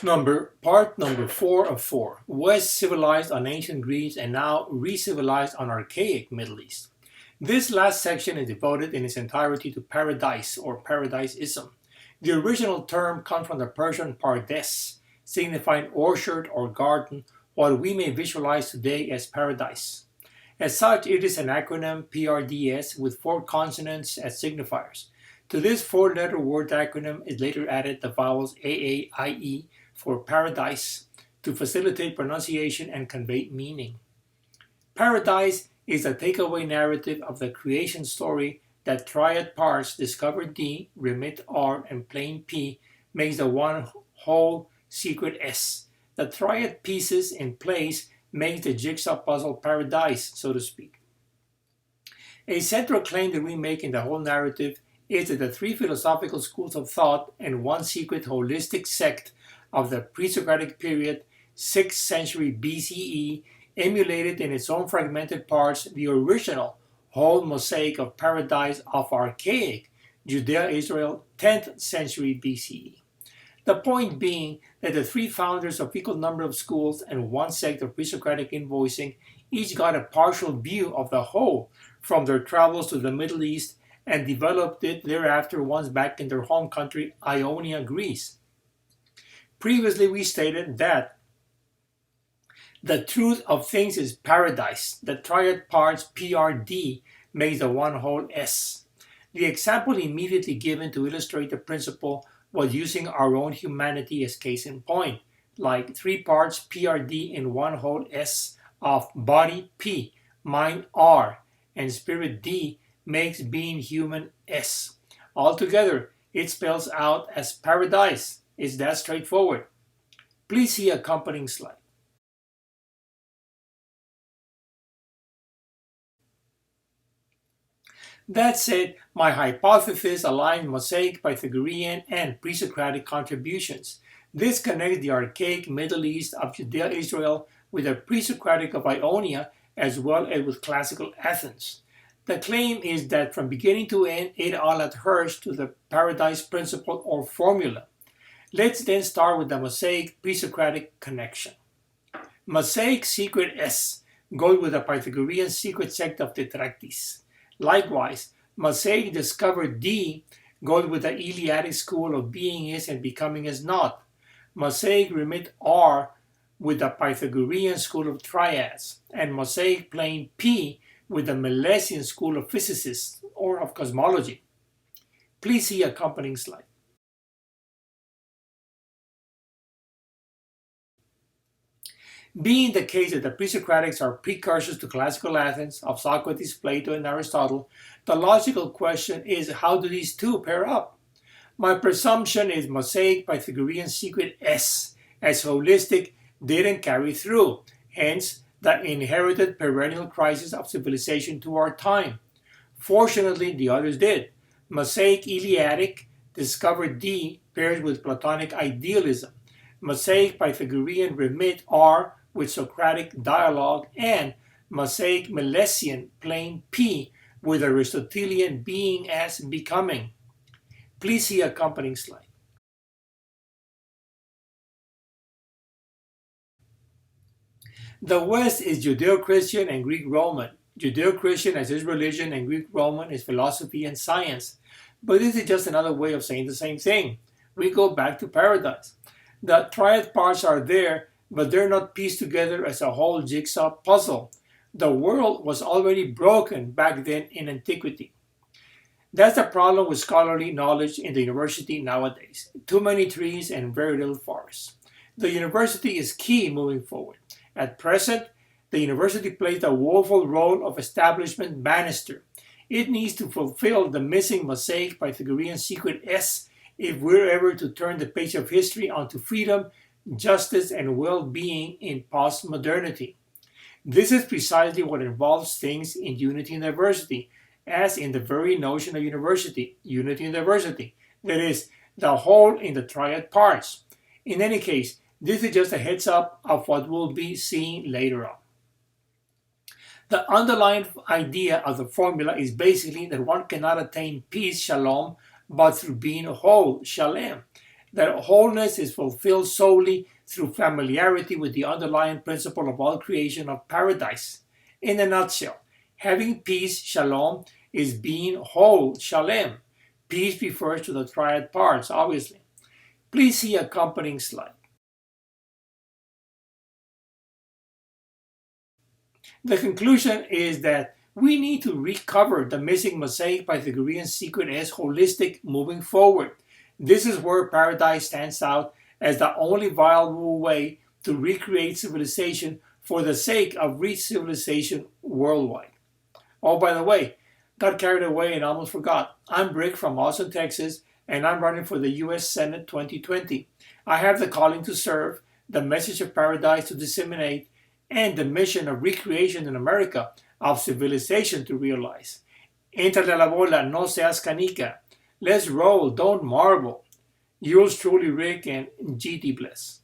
Part number 4 of 4. West civilized on ancient Greece and now re-civilized on archaic Middle East. This last section is devoted in its entirety to paradise or paradiseism. The original term comes from the Persian pardes, signifying orchard or garden, what we may visualize today as paradise. As such, it is an acronym PRDS with 4 consonants as signifiers. To this 4-letter word acronym is later added the vowels AAIE for paradise to facilitate pronunciation and convey meaning. Paradise is a takeaway narrative of the creation story that Triad Parts discover D, remit R, and plain P makes the one whole secret S. The triad pieces in place makes the jigsaw puzzle paradise, so to speak. A central claim that we make in the whole narrative is that the 3 philosophical schools of thought and one secret holistic sect of the PreSocratic period, 6th century BCE, emulated in its own fragmented parts the original whole mosaic of paradise of archaic Judea-Israel, 10th century BCE. The point being that the 3 founders of equal number of schools and one sect of PreSocratic invoicing each got a partial view of the whole from their travels to the Middle East and developed it thereafter once back in their home country, Ionia, Greece. Previously, we stated that the truth of things is paradise. The triad parts PRD makes the one whole S. The example immediately given to illustrate the principle was using our own humanity as case in point, like 3 parts PRD in one whole S of body P, mind R, and spirit D makes being human S. Altogether, it spells out as paradise. It's that straightforward. Please see accompanying slide. That said, my hypothesis aligns Mosaic, Pythagorean, and PreSocratic contributions. This connects the archaic Middle East of Judea-Israel with the PreSocratic of Ionia as well as with classical Athens. The claim is that from beginning to end, it all adheres to the paradise principle or formula. Let's then start with the Mosaic PreSocratic connection. Mosaic secret S goes with the Pythagorean secret sect of Tetractys. Likewise, Mosaic discovered D goes with the Eleatic school of being is and becoming is not. Mosaic remit R with the Pythagorean school of triads, and Mosaic plane P with the Milesian school of physicists or of cosmology. Please see accompanying slide. Being the case that the PreSocratics are precursors to classical Athens of Socrates, Plato, and Aristotle, the logical question is how do these two pair up? My presumption is Mosaic Pythagorean secret S as holistic didn't carry through, hence the inherited perennial crisis of civilization to our time. Fortunately, the others did. Mosaic Eleatic discovered D pairs with Platonic idealism. Mosaic Pythagorean remit R with Socratic dialogue, and Mosaic Milesian plane P with Aristotelian being as becoming. Please see accompanying slide. The West is Judeo-Christian and Greek-Roman. Judeo-Christian as his religion and Greek-Roman is philosophy and science. But this is just another way of saying the same thing. We go back to paradise. The triad parts are there, but they're not pieced together as a whole jigsaw puzzle. The world was already broken back then in antiquity. That's the problem with scholarly knowledge in the university nowadays. Too many trees and very little forest. The university is key moving forward. At present, the university plays the woeful role of establishment banister. It needs to fulfill the missing Mosaic Pythagorean secret S if we're ever to turn the page of history onto freedom, justice, and well-being in postmodernity. This is precisely what involves things in unity and diversity, as in the very notion of university, unity and diversity, that is, the whole in the triad parts. In any case, this is just a heads up of what we'll be seeing later on. The underlying idea of the formula is basically that one cannot attain peace, shalom, but through being whole, shalem. that wholeness is fulfilled solely through familiarity with the underlying principle of all creation of paradise. In a nutshell, having peace, shalom, is being whole, shalem. Peace refers to the triad parts, obviously. Please see accompanying slide. The conclusion is that we need to recover the missing mosaic Pythagorean secret as holistic moving forward. This is where paradise stands out as the only viable way to recreate civilization for the sake of re-civilization worldwide. Oh, by the way, got carried away and almost forgot. I'm Brick from Austin, Texas, and I'm running for the U.S. Senate 2020. I have the calling to serve, the message of paradise to disseminate, and the mission of recreation in America of civilization to realize. Entrale a la bola, no seas canica. Let's roll, don't marvel. Yours truly, Rick, and GT bless.